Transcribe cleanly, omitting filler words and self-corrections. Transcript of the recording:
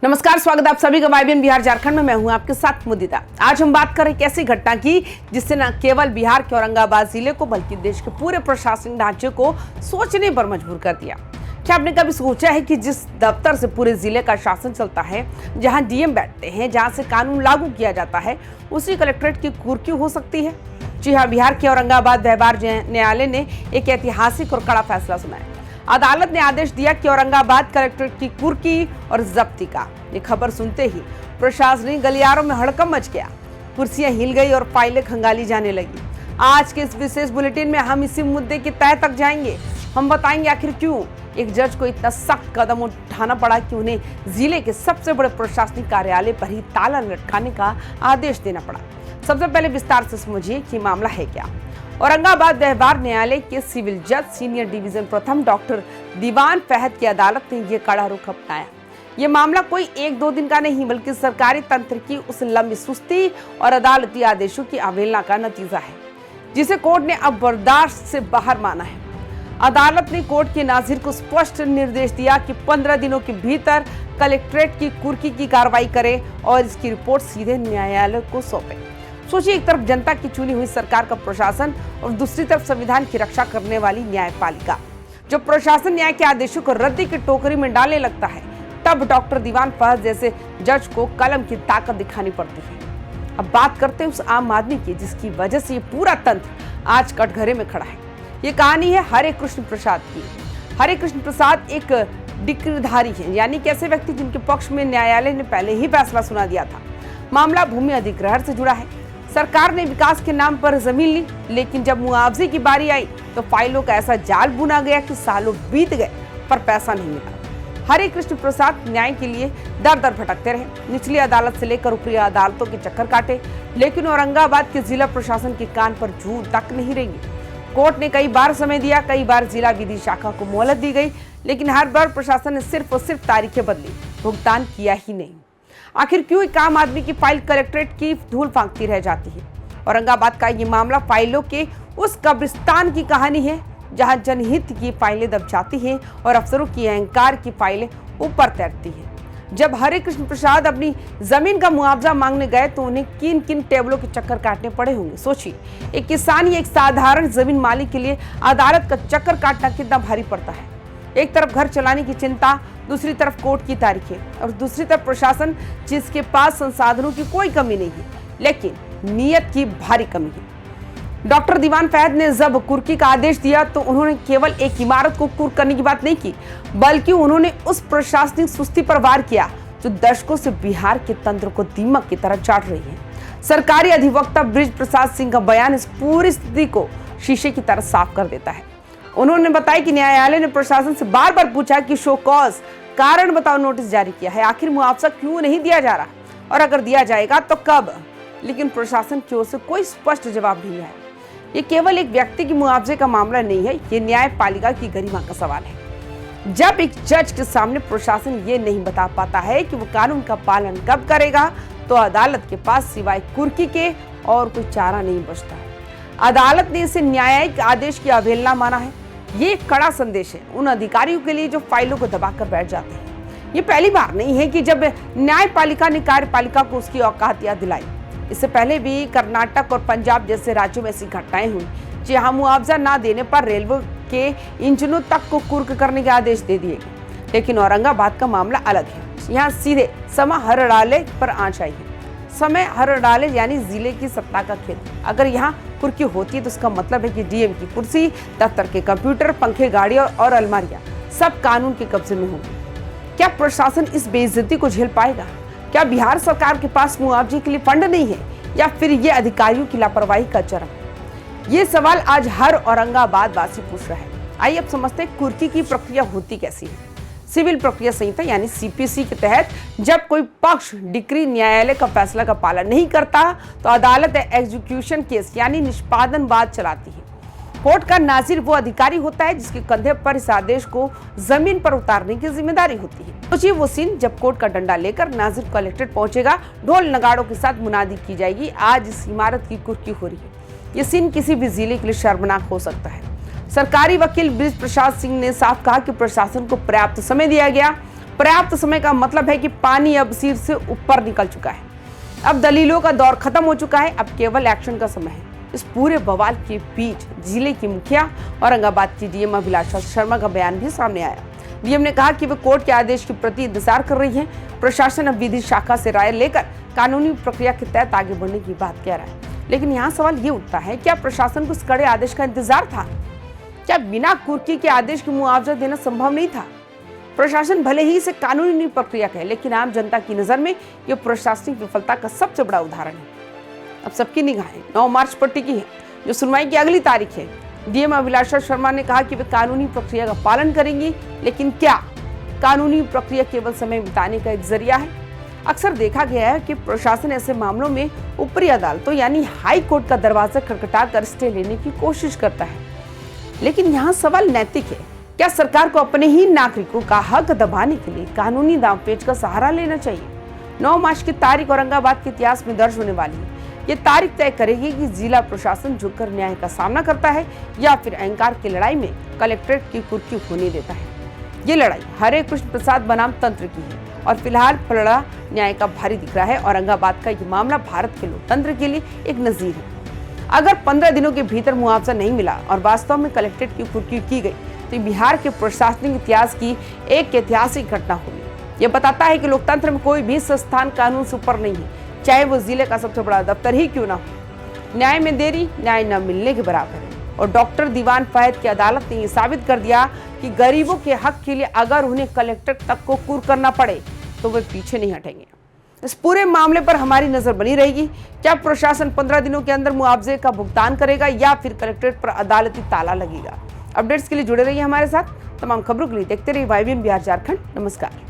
नमस्कार, स्वागत है आप सभी का YBN बिहार झारखंड में। मैं हूं आपके साथ मुदिता। आज हम बात करें एक ऐसी घटना की जिससे न केवल बिहार के औरंगाबाद जिले को बल्कि देश के पूरे प्रशासनिक ढांचे को सोचने पर मजबूर कर दिया। क्या आपने कभी सोचा है कि जिस दफ्तर से पूरे जिले का शासन चलता है, जहां डीएम बैठते हैं, जहां से कानून लागू किया जाता है, उसी कलेक्ट्रेट की कुर्की हो सकती है? जी हाँ, बिहार के औरंगाबाद व्यवहार न्यायालय ने एक ऐतिहासिक और कड़ा फैसला सुनाया। अदालत ने आदेश दिया कि औरंगाबाद कलेक्ट्रेट की कुर्की और जब्ती का। ये खबर सुनते ही प्रशासनिक गलियारों में हड़कंप मच गया, कुर्सियां हिल गई और फाइलें खंगाली जाने लगी। आज के इस विशेष बुलेटिन में हम इसी मुद्दे की तह तक जाएंगे। हम बताएंगे आखिर क्यों एक जज को इतना सख्त कदम उठाना पड़ा कि उन्हें जिले के सबसे बड़े प्रशासनिक कार्यालय पर ही ताला लटकाने का आदेश देना पड़ा। सबसे पहले विस्तार से समझिए कि मामला है क्या। औरंगाबाद व्यवहार न्यायालय के सिविल जज सीनियर डिवीजन प्रथम डॉक्टर दीवान फहद की अदालत ने यह कड़ा रुख अपनाया। ये मामला कोई एक दो दिन का नहीं बल्कि सरकारी तंत्र की उस लंबी सुस्ती और अदालती आदेशों की अवहेलना का नतीजा है, जिसे कोर्ट ने अब बर्दाश्त से बाहर माना है। अदालत ने कोर्ट के नाजिर को स्पष्ट निर्देश दिया कि 15 दिनों के भीतर कलेक्ट्रेट की कुर्की की कार्रवाई करे और इसकी रिपोर्ट सीधे न्यायालय को सौंपे। सोचिए, एक तरफ जनता की चुनी हुई सरकार का प्रशासन और दूसरी तरफ संविधान की रक्षा करने वाली न्यायपालिका। जब प्रशासन न्याय के आदेशों को रद्दी की टोकरी में डालने लगता है, तब डॉक्टर दीवान फहद जैसे जज को कलम की ताकत दिखानी पड़ती है। अब बात करते हैं उस आम आदमी की जिसकी वजह से ये पूरा तंत्र आज कटघरे में खड़ा है। ये कहानी है हरे कृष्ण प्रसाद की। हरे कृष्ण प्रसाद एक डिक्रीधारी है, यानी कि ऐसे व्यक्ति जिनके पक्ष में न्यायालय ने पहले ही फैसला सुना दिया था। मामला भूमि अधिग्रहण से जुड़ा है। सरकार ने विकास के नाम पर जमीन ली, लेकिन जब मुआवजे की बारी आई तो फाइलों का ऐसा जाल बुना गया कि सालों बीत गए पर पैसा नहीं मिला। हरे कृष्ण प्रसाद न्याय के लिए दर दर भटकते रहे, निचली अदालत से लेकर ऊपरी अदालतों के चक्कर काटे, लेकिन औरंगाबाद के जिला प्रशासन के कान पर जू तक नहीं रेंगी। कोर्ट ने कई बार समय दिया, कई बार जिला विधि शाखा को मोहलत दी गई, लेकिन हर बार प्रशासन ने सिर्फ और सिर्फ तारीखें बदली, भुगतान किया ही नहीं। आखिर क्यों एक आम आदमी की फाइल कलेक्ट्रेट की धूल फांकती रह जाती है? औरंगाबाद का ये मामला फाइलों के उस कब्रिस्तान की कहानी है जहां जनहित की फाइलें दब जाती हैं और अफसरों की अहंकार की फाइलें ऊपर तैरती हैं। जब हरे कृष्ण प्रसाद अपनी जमीन का मुआवजा मांगने गए तो उन्हें किन किन टेबलों के चक्कर काटने पड़े होंगे। सोचिए, एक किसान या एक साधारण जमीन मालिक के लिए अदालत का चक्कर काटना कितना भारी पड़ता है। एक तरफ घर चलाने की चिंता, दूसरी तरफ कोर्ट की तारीखें और दूसरी तरफ प्रशासन जिसके पास संसाधनों की कोई कमी नहीं है, लेकिन नीयत की भारी कमी है। डॉक्टर दीवान फहद ने जब कुर्की का आदेश दिया तो उन्होंने केवल एक इमारत को कुर्क करने की बात नहीं की, बल्कि उन्होंने उस प्रशासनिक सुस्ती पर वार किया जो दशकों से बिहार के तंत्र को दीमक की तरह चाट रही है। सरकारी अधिवक्ता ब्रिज प्रसाद सिंह का बयान इस पूरी स्थिति को शीशे की तरह साफ कर देता है। उन्होंने बताया कि न्यायालय ने प्रशासन से बार बार पूछा कि शो कॉज कारण बताओ नोटिस जारी किया है, आखिर मुआवजा क्यों नहीं दिया जा रहा और अगर दिया जाएगा तो कब, लेकिन प्रशासन की ओर से कोई स्पष्ट जवाब नहीं आया। ये केवल एक व्यक्ति की मुआवजे का मामला नहीं है, ये न्यायपालिका की गरिमा का सवाल है। जब एक जज के सामने प्रशासन ये नहीं बता पाता है कि वो कानून का पालन कब करेगा, तो अदालत के पास सिवाय कुर्की के और कोई चारा नहीं बचता है। अदालत ने इसे न्यायिक आदेश की अवहेलना माना है। ये एक कड़ा संदेश है उन अधिकारियों के लिए जो फाइलों को दबाकर बैठ जाते हैं। ये पहली बार नहीं है कि जब न्यायपालिका ने कार्यपालिका को उसकी औकात याद दिलाई। इससे पहले भी कर्नाटक और पंजाब जैसे राज्यों में ऐसी घटनाएं हुई जहां मुआवजा ना देने पर रेलवे के इंजनों तक को कुर्क करने के आदेश दे दिए गए। लेकिन औरंगाबाद का मामला अलग है। यहाँ सीधे समय हर डाले पर आंच आई है। समय हर डाले यानी जिले की सत्ता का खेल। अगर यहाँ कुर्की होती है तो उसका मतलब है कि डीएम की कुर्सी, दफ्तर के कंप्यूटर, पंखे, गाड़ियां और अलमारियां सब कानून के कब्जे में होंगी। क्या प्रशासन इस बेइज्जती को झेल पाएगा? क्या बिहार सरकार के पास मुआवजे के लिए फंड नहीं है, या फिर ये अधिकारियों की लापरवाही का चरम? ये सवाल आज हर औरंगाबाद वासी पूछ रहा है। आइए अब समझते हैं कुर्की की प्रक्रिया होती कैसी है। सिविल प्रक्रिया संहिता यानी सीपीसी के तहत जब कोई पक्ष डिक्री न्यायालय का फैसला का पालन नहीं करता तो अदालत एग्जीक्यूशन केस यानी निष्पादन वाद चलाती है। कोर्ट का नाजिर वो अधिकारी होता है जिसके कंधे पर इस आदेश को जमीन पर उतारने की जिम्मेदारी होती है। सोचिए वो सीन जब कोर्ट का डंडा लेकर नाजिर कलेक्ट्रेट पहुंचेगा, ढोल नगाड़ों के साथ मुनादी की जाएगी, आज इस इमारत की कुर्की हो रही है। ये सीन किसी भी जिले के लिए शर्मनाक हो सकता है। सरकारी वकील ब्रिज प्रसाद सिंह ने साफ कहा कि प्रशासन को पर्याप्त समय दिया गया पर्याप्त समय का मतलब है कि पानी अब सिर से ऊपर निकल चुका है। अब दलीलों का दौर खत्म हो चुका है, अब केवल एक्शन का समय है। इस पूरे बवाल के बीच जिले की मुखिया औरंगाबाद की डीएम अभिलाषा शर्मा का बयान भी सामने आया। डीएम ने कहा कि वे कोर्ट के आदेश के प्रति इंतजार कर रही हैं। प्रशासन अब विधि शाखा से राय लेकर कानूनी प्रक्रिया के तहत आगे बढ़ने की बात कह रहा है। लेकिन यहाँ सवाल ये उठता है, क्या प्रशासन को इस कड़े आदेश का इंतजार था? क्या बिना कुर्की के आदेश को मुआवजा देना संभव नहीं था? प्रशासन भले ही इसे कानूनी प्रक्रिया कहे, लेकिन आम जनता की नजर में यह प्रशासनिक विफलता का सबसे बड़ा उदाहरण है। अब सबकी निगाहें 9 मार्च पर टिकी है, जो सुनवाई की अगली तारीख है। डीएम अभिलाषा शर्मा ने कहा कि वे कानूनी प्रक्रिया का पालन करेंगी, लेकिन क्या कानूनी प्रक्रिया केवल समय बिताने का एक जरिया है? अक्सर देखा गया है कि प्रशासन ऐसे मामलों में ऊपरी अदालतों यानी हाई कोर्ट का दरवाजा खटखटाकर स्टे लेने की कोशिश करता है। लेकिन यहाँ सवाल नैतिक है। क्या सरकार को अपने ही नागरिकों का हक दबाने के लिए कानूनी दांवपेच का सहारा लेना चाहिए? 9 मार्च की तारीख औरंगाबाद के इतिहास में दर्ज होने वाली है। ये तारीख तय करेगी कि जिला प्रशासन झुककर न्याय का सामना करता है या फिर अहंकार की लड़ाई में कलेक्ट्रेट की कुर्की होने देता है। ये लड़ाई हरे कृष्ण प्रसाद बनाम तंत्र की है और फिलहाल पलड़ा न्याय का भारी दिख रहा है। औरंगाबाद का ये मामला भारत के लोकतंत्र के लिए एक नजीर है। अगर 15 दिनों के भीतर मुआवजा नहीं मिला और वास्तव में कलेक्ट्रेट की कुर्की की गई तो बिहार के प्रशासनिक इतिहास की एक ऐतिहासिक घटना होगी। यह बताता है कि लोकतंत्र में कोई भी संस्थान कानून से ऊपर नहीं है, चाहे वो जिले का सबसे बड़ा दफ्तर ही क्यों ना हो। न्याय में देरी न्याय न मिलने के बराबर है और डॉक्टर दीवान फहद की अदालत ने यह साबित कर दिया कि गरीबों के हक के लिए अगर उन्हें कलेक्टर तक को कुर करना पड़े तो वे पीछे नहीं हटेंगे। इस पूरे मामले पर हमारी नजर बनी रहेगी। क्या प्रशासन 15 दिनों के अंदर मुआवजे का भुगतान करेगा या फिर कलेक्ट्रेट पर अदालती ताला लगेगा? अपडेट्स के लिए जुड़े रहिए हमारे साथ। तमाम खबरों के लिए देखते रहिए YBN बिहार झारखंड। नमस्कार।